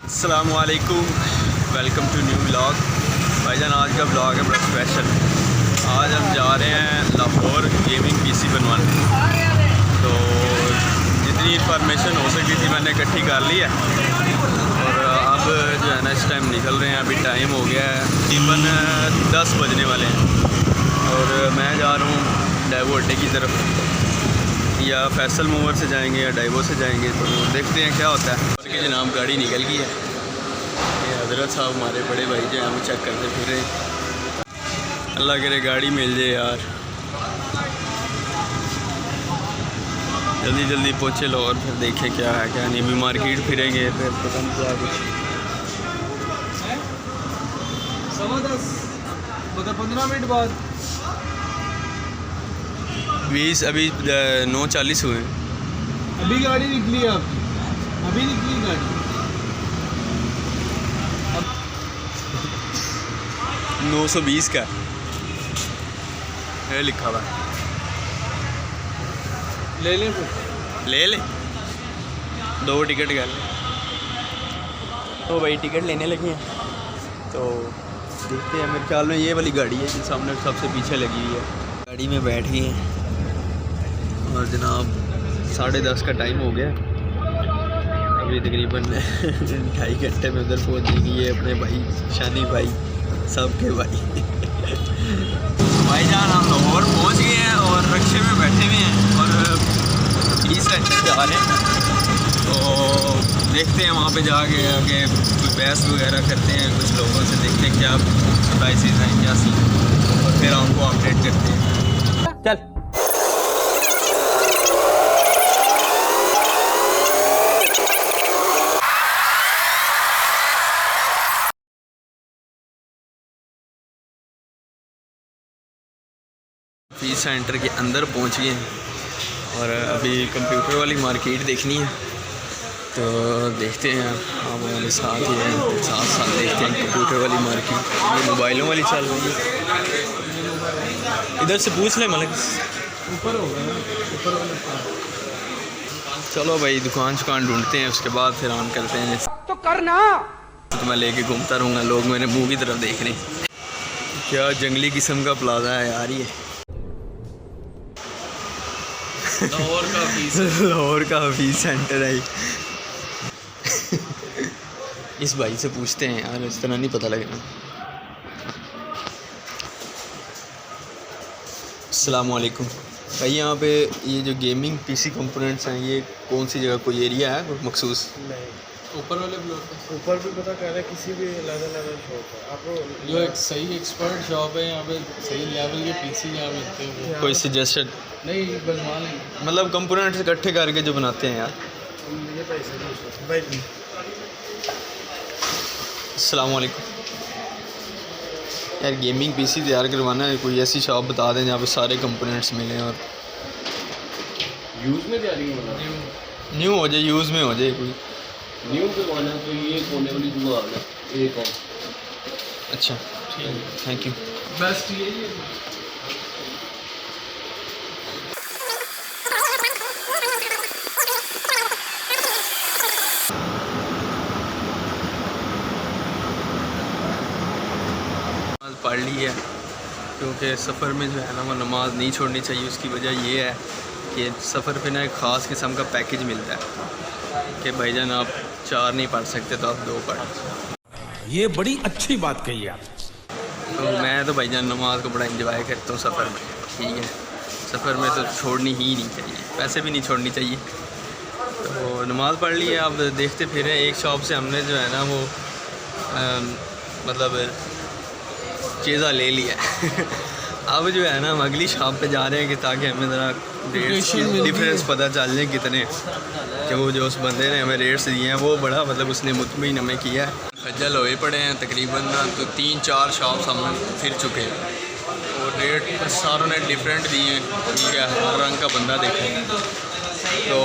अस्सलामुअलैकुम, welcome to new vlog. भाईजान आज का व्लॉग है बड़ा स्पेशल। आज हम जा रहे हैं लाहौर गेमिंग पीसी बनवाने। तो जितनी इंफॉर्मेशन हो सकी थी मैंने इकट्ठी कर ली है और अब जो है ना इस टाइम निकल रहे हैं। अभी टाइम हो गया है तकरीबन 10 बजने वाले हैं और मैं जा रहा हूँ डाइवो अड्डे की तरफ, या फैसल मूवर से जाएंगे या डाइवो से जाएंगे, तो देखते हैं क्या होता है। कि जनाब गाड़ी निकल गई है। ये हजरत साहब हमारे बड़े भाई जो हैं वो चेक करते फिर रहे। अल्लाह करे गाड़ी मिल जाए यार, जल्दी जल्दी पहुँचे लो और फिर देखें क्या है क्या नहीं। भी मार्केट फिरेंगे फिर पता नहीं क्या कुछ। 15 मिनट बाद 20 अभी 9:40 हुए हैं। अभी गाड़ी निकली है आपकी, अभी निकली गाड़ी। 920 का है लिखा हुआ। ले लें फिर, ले ले 2 टिकट कर ले। तो भाई टिकट लेने लगे हैं तो देखते हैं। मेरे ख्याल में ये वाली गाड़ी है जो सामने सबसे पीछे लगी हुई है। गाड़ी में बैठ गए हैं और जनाब 10:30 का टाइम हो गया। अभी तकरीबन 2.5 घंटे में उधर पहुँच जाएगी। ये अपने भाई शानी भाई सबके भाई भाईजान हम लाहौर पहुँच गए हैं और रक्शे में बैठे हुए हैं और पीस सेंटर जा रहे हैं। तो देखते हैं वहाँ पे जाके आगे कोई बहस वगैरह करते हैं कुछ लोगों से, देखते हैं क्या प्राइसेस हैं क्या सी, और फिर आपको अपडेट करते हैं। चल पीस सेंटर के अंदर पहुंच गए हैं और अभी कंप्यूटर वाली मार्केट देखनी है। तो देखते हैं आप हमारे साथ ही हैं, साथ साथ देखते हैं कंप्यूटर वाली मार्केट। ये मोबाइलों वाली चल रही है। इधर से पूछ ले मलिक, ऊपर हो गया ऊपर वाले। चलो भाई दुकान ढूंढते हैं, उसके बाद फिर ऑन करते हैं। तो करना तो मैं लेके घूमता रहूँगा, लोग मेरे मुँह की तरफ देख रहे हैं। क्या जंगली किस्म का प्लाजा है यार ये। लाहौर का हफीज़ सेंटर है। इस भाई से पूछते हैं यार, इस तरह नहीं पता लगना। अस्सलाम वालेकुम भाई, यहाँ पे ये जो गेमिंग पीसी कंपोनेंट्स हैं ये कौन सी जगह, कोई एरिया है कोई मखसूस? नहीं, ऊपर वाले ब्लॉक पे। ऊपर भी पता कर रहे हैं, किसी भी लेवल शॉप है आपको जो एक सही एक्सपर्ट शॉप है यहाँ पे, सही लेवल के पीसी यहाँ मिलते हैं। कोई सजेस्टेड नहीं बनवा लेंगे, मतलब कंपोनेंट्स इकट्ठे करके जो बनाते हैं यार। ये पैसे नहीं भाई। अस्सलाम वालेकुम यार, गेमिंग पीसी तैयार करवाना है, कोई ऐसी शॉप बता दें जहाँ पे सारे कंपोनेंट्स मिलें और यूज़ में तैयारी है, न्यू हो जाए, यूज़ में हो जाए कोई। न्यू करवाना है तो ये कोने वाली दुकान है एक और। अच्छा थैंक यू। बेस्ट यही है। पढ़ ली है क्योंकि सफ़र में जो है ना वो नमाज नहीं छोड़नी चाहिए। उसकी वजह ये है कि सफ़र पे ना एक ख़ास किस्म का पैकेज मिलता है कि भाईजान आप 4 नहीं पढ़ सकते तो आप 2 पढ़। ये बड़ी अच्छी बात कही आप। तो मैं तो भाईजान नमाज को बड़ा एंजॉय करता हूँ सफ़र में। ठीक है, सफ़र में तो छोड़नी ही नहीं चाहिए, पैसे भी नहीं छोड़नी चाहिए। तो नमाज़ पढ़ ली है, अब देखते फिर एक शॉप से हमने जो है ना वो मतलब चीज़ा ले लिया अब जो है ना हम अगली शॉप पे जा रहे हैं कि ताकि हमें ज़रा रेट्स की डिफरेंस पता चल जाए कितने, कि वो जो उस बंदे ने हमें रेट्स दिए हैं वो बड़ा मतलब उसने मुतमईन हमें किया है। खज्जल हुए पड़े हैं तकरीबन तो 3-4 शॉप्स हम फिर चुके हैं और रेट सारों ने डिफरेंट दिए हैं। ठीक है, हर रंग का बंदा देखो, तो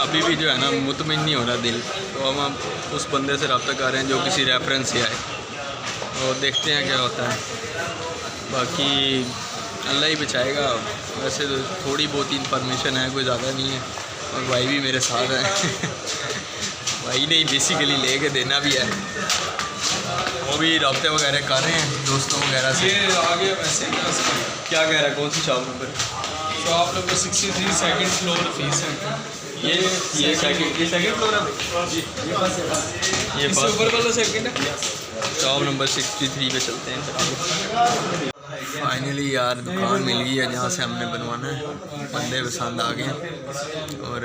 अभी भी जो है ना मुतमईन नहीं हो रहा दिल। तो हम उस बंदे से रब्ता कर रहे हैं जो किसी रेफरेंस से आए, और देखते हैं क्या होता है। बाकी अल्लाह ही बचाएगा। वैसे तो थोड़ी बहुत इंफॉर्मेशन है, कोई ज़्यादा नहीं है, और भाई भी मेरे साथ हैं भाई ने बेसिकली लेके देना भी है, वो भी रब्ते वगैरह कर रहे हैं दोस्तों वगैरह से। ये आ गया वैसे क्या कह रहा है, कौन सी shop number? Shop number 63 second floor फीस है। ये सेकंड फ्लोर है भाई, ये इससे ऊपर वाला सेकंड है। शॉप नंबर 63 पे चलते हैं। फाइनली यार दुकान मिल गई है जहाँ से हमने बनवाना है, बंदे पसंद आ गए और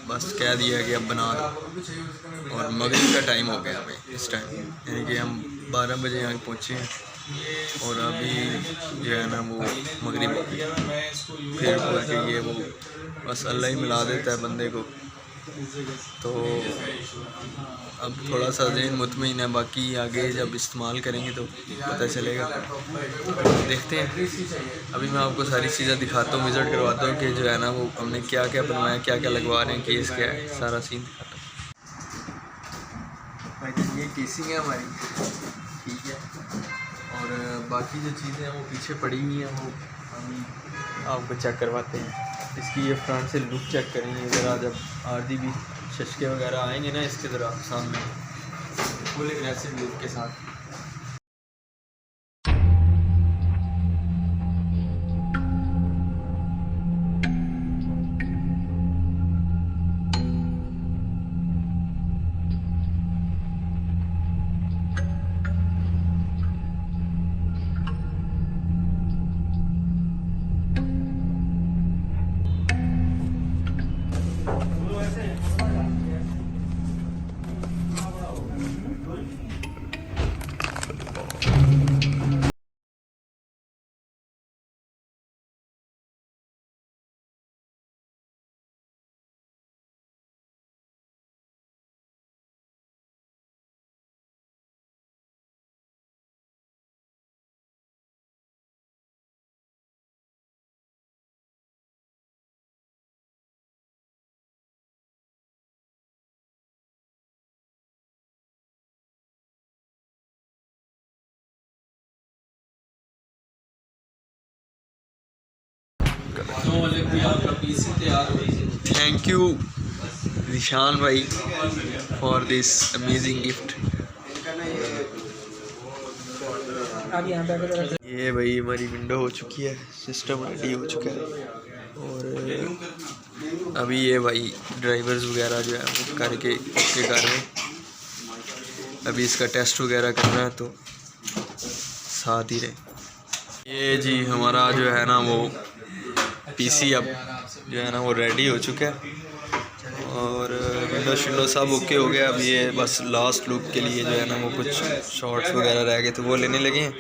बस कह दिया कि अब बना दो। और मगरिब का टाइम हो गया भाई इस टाइम, यानी कि हम 12 बजे यहाँ पहुँचे हैं और अभी जो है ना वो मगरिब हो गई। फिर बोल के ये वो बस अल्लाह ही मिला देता है बंदे को। तो अब थोड़ा सा ज़हन मुतमईन है, बाकी आगे जब इस्तेमाल करेंगे तो पता चलेगा। देखते हैं, अभी मैं आपको सारी चीज़ें दिखाता हूँ, विज़िट करवाता हूँ कि जो है ना वो हमने क्या क्या बनवाया, क्या क्या लगवा रहे हैं, केस क्या है, सारा सीन दिखाता हूँ। ये केसिंग है हमारी, ठीक है, और बाकी जो चीज़ें हैं वो पीछे पड़ी हुई हैं, वो हम आपको चेक करवाते हैं। इसकी ये फ्रंट से लुक चेक करेंगे ज़रा, जब RGB शशके वगैरह आएंगे ना इसके ज़रा सामने फुल एग्रेसिव लुक के साथ। आपका पीसी तैयार हो गया। थैंक यू निशान भाई फॉर दिस अमेजिंग गिफ्ट। ये भाई हमारी विंडो हो चुकी है, सिस्टम रेडी हो चुका है और अभी ये भाई ड्राइवर्स वगैरह जो है वो करके ओके कर रहे हैं। अभी इसका टेस्ट वगैरह करना है तो साथ ही रहे। ये जी हमारा जो है ना वो पीसी अब जो है ना वो रेडी हो चुका है और विंडो शिंडो सब ओके हो गया। अब ये बस लास्ट लुक के लिए जो है ना वो कुछ शॉर्ट्स वगैरह रह गए तो वो लेने लगे हैं।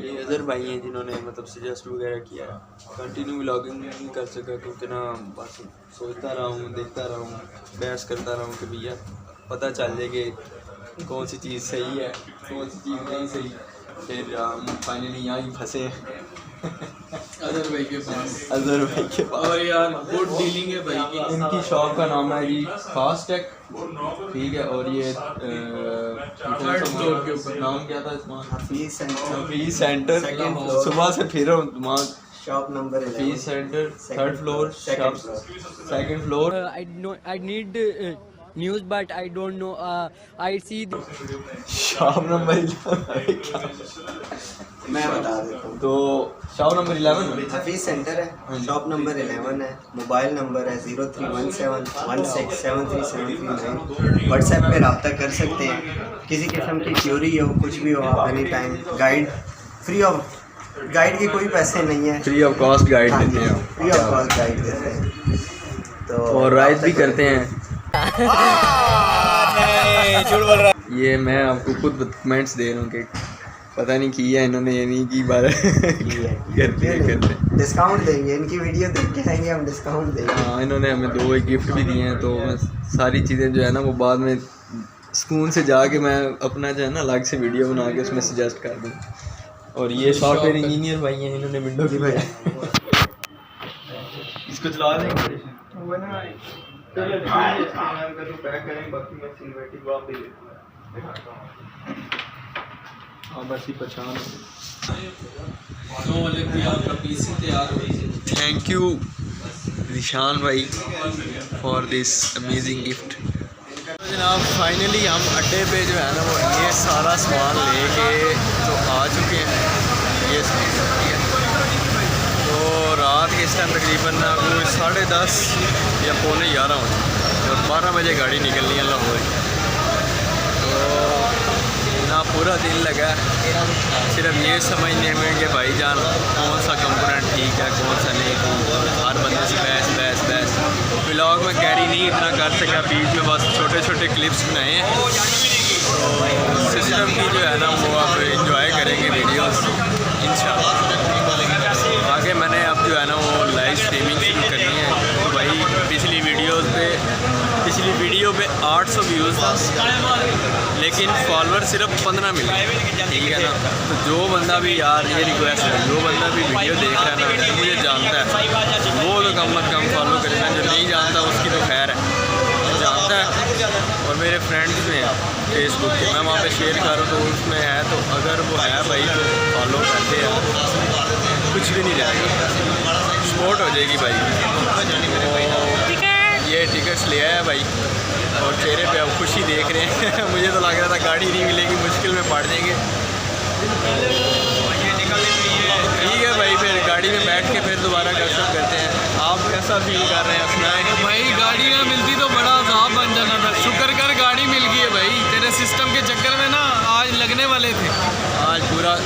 ये अदर भाई हैं जिन्होंने मतलब सजेस्ट वगैरह किया है। कंटिन्यू व्लॉगिंग नहीं कर सका क्योंकि ना बस सोचता रहा हूँ, देखता रहा हूँ, बहस करता रहा हूँ कि भैया पता चल जाए कि कौन सी चीज़ सही है कौन सी चीज़ नहीं सही। फिर फाइनली यहाँ ही फंसे अजहर भाई के पास। अजहर भाई के पास और यार गुड डीलिंग है भाई की। इनकी शॉप का नाम है जी फास्टेक, ठीक है। और ये थर्ड फ्लोर के ऊपर नाम क्या था इसमें? हफीज सेंटर। सुबह से फिर रहा हूँ दिमाग। Shop number Hafeez centre, third floor, second floor. I need news, but I don't know. I see. Shop number 11 मैं बता देता हूँ। तो शॉप नंबर 11 हफीज सेंटर है, शॉप नंबर 11 है। मोबाइल नंबर है 0317167379। व्हाट्सएप पे रब्ता कर सकते हैं। किसी किस्म की क्यूरी हो, कुछ भी हो, आप any time guide free of guide के कोई पैसे नहीं है, फ्री ऑफ कॉस्ट गाइड हाँ देते जी, हैं फ्री ऑफ कॉस्ट गाइड देते हैं। तो और राइड भी करते हैं। ये मैं आपको खुद कमेंट्स दे रहा हूँ कि पता नहीं किया इन्होंने, ये नहीं की बार करते डिस्काउंट देंगे, इनकी वीडियो देख के आएंगे हम, डिस्काउंट देंगे। हाँ, इन्होंने हमें 2 गिफ्ट भी दिए हैं तो मैं सारी चीज़ें जो है ना वो बाद में सुकून से जाके मैं अपना जो है ना अलग से वीडियो बना के उसमें सजेस्ट कर दूँ। और ये सॉफ्टवेयर इंजीनियर भाई हैं, इन्होंने विंडो की भाई इसको चला देंगे। चलो ठीक है, इसको मैं पैक करें, बाकी मैं सिनेमैटिक वाप भी लेता हूँ। हाँ बस ही पहचान। तो वाले आपका पीसी तैयार हो गया। थैंक यू निशान भाई फॉर दिस अमेजिंग गिफ्ट। जनाब फाइनली हम अड्डे पे जो है ना वो ये सारा सामान लेके तो आ चुके हैं। ये ठीक है, तो रात के इस टाइम तकरीबन ना कोई 10:30 या 11:45 हो चुके और 12 बजे गाड़ी निकलनी है लाहौर की। तो ना पूरा दिन लगा सिर्फ ये समझने में कि भाईजान कौन सा कंपोनेंट ठीक है कौन सा नहीं, हर बंदे से बहस व्लॉग में कैरी नहीं इतना कर सका, बीच में बस छोटे छोटे क्लिप्स बनाए हैं। तो सिस्टम की जो है ना वो आप इंजॉय करेंगे वीडियोस इंशाल्लाह। आगे मैंने अब जो है ना वो लाइव स्ट्रीमिंग शुरू करनी है। तो भाई पिछली वीडियो पे 800 व्यूज़ था लेकिन फॉलोअर सिर्फ 15 मिले, ठीक है ना। तो जो बंदा भी यार ये रिक्वेस्ट है, जो बंदा भी वीडियो देख रहा है ना मुझे जानता है वो तो कम अज़ कम फॉलो करेगा, जो नहीं जानता उसकी तो खैर है, जानता है। और मेरे फ्रेंड्स में हैं फेसबुक पे, मैं वहाँ पे शेयर करूँ तो उसमें है, तो अगर वो है भाई तो फॉलो करते हैं, कुछ भी नहीं जाएगा, सपोर्ट हो जाएगी भाई। ये टिकट्स ले आया भाई और चेहरे पे अब खुशी देख रहे हैं मुझे तो लग रहा था गाड़ी नहीं मिलेगी, मुश्किल में पड़ जाएंगे। ठीक है भाई, फिर गाड़ी में बैठ के फिर दोबारा कसरत करते हैं। आप कैसा फील कर रहे हैं सुनाएं? भाई गाड़ी ना मिलती तो बड़ा अजाब बन जाना था, शुक्र कर गाड़ी मिल गई है भाई। तेरे सिस्टम के चक्कर में ना आज लगने वाले थे। आज पूरा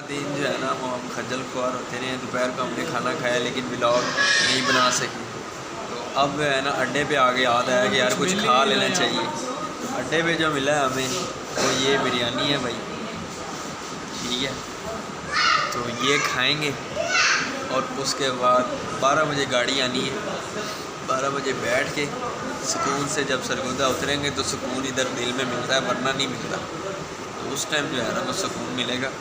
दिन जो है ना वो हम खज्जल खुआर होते रहे। दोपहर को हमने खाना खाया लेकिन व्लॉग नहीं बना सके। तो अब है ना अड्डे पे आगे याद आया कि यार कुछ खा लेना चाहिए। तो अड्डे पे जो मिला है हमें वो ये बिरयानी है भाई, ठीक है। तो ये खाएंगे और उसके बाद 12 बजे गाड़ी आनी है। 12 बजे बैठ के सुकून से जब सरगोदा उतरेंगे तो सुकून इधर दिल में मिलता है, वरना नहीं मिलता। तो उस टाइम जो है ना वो सुकून मिलेगा।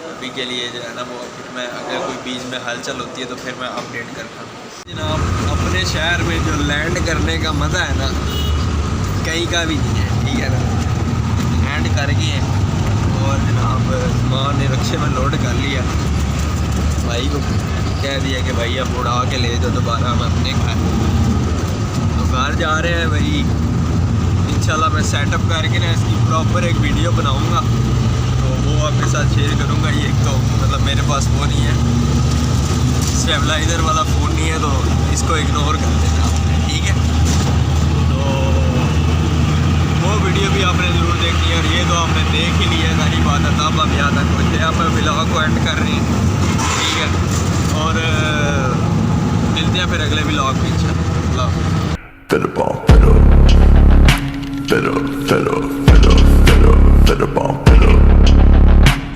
अभी के लिए जो है ना वो फिर मैं अगर कोई बीच में हलचल होती है तो फिर मैं अपडेट करता हूँ। जनाब अपने शहर में जो लैंड करने का मज़ा है ना कहीं का भी नहीं है, ठीक है ना। लैंड कर गए और जनाब सामान रिक्शे में लोड कर लिया, भाई को कह दिया कि भाई अब उड़ा के ले जाओ दोबारा हम अपने घर। तो घर जा रहे हैं भाई, इंशाल्लाह मैं सेटअप करके ना इसकी प्रॉपर एक वीडियो बनाऊँगा तो वो आपके साथ शेयर करूँगा। ये एक तो मतलब मेरे पास वो नहीं है, स्टेबलाइज़र वाला फ़ोन नहीं है, तो इसको इग्नोर कर देना, ठीक है। तो वो वीडियो भी आपने ज़रूर देखनी है और ये तो आपने देख ही लिया, सारी बात है। तब आप यहाँ तक पहुँचे, आप व्लॉग को एंड कर रहे हैं, ठीक है। और मिलते हैं फिर अगले व्लॉग में इंशाल्लाह। Fit a bomb.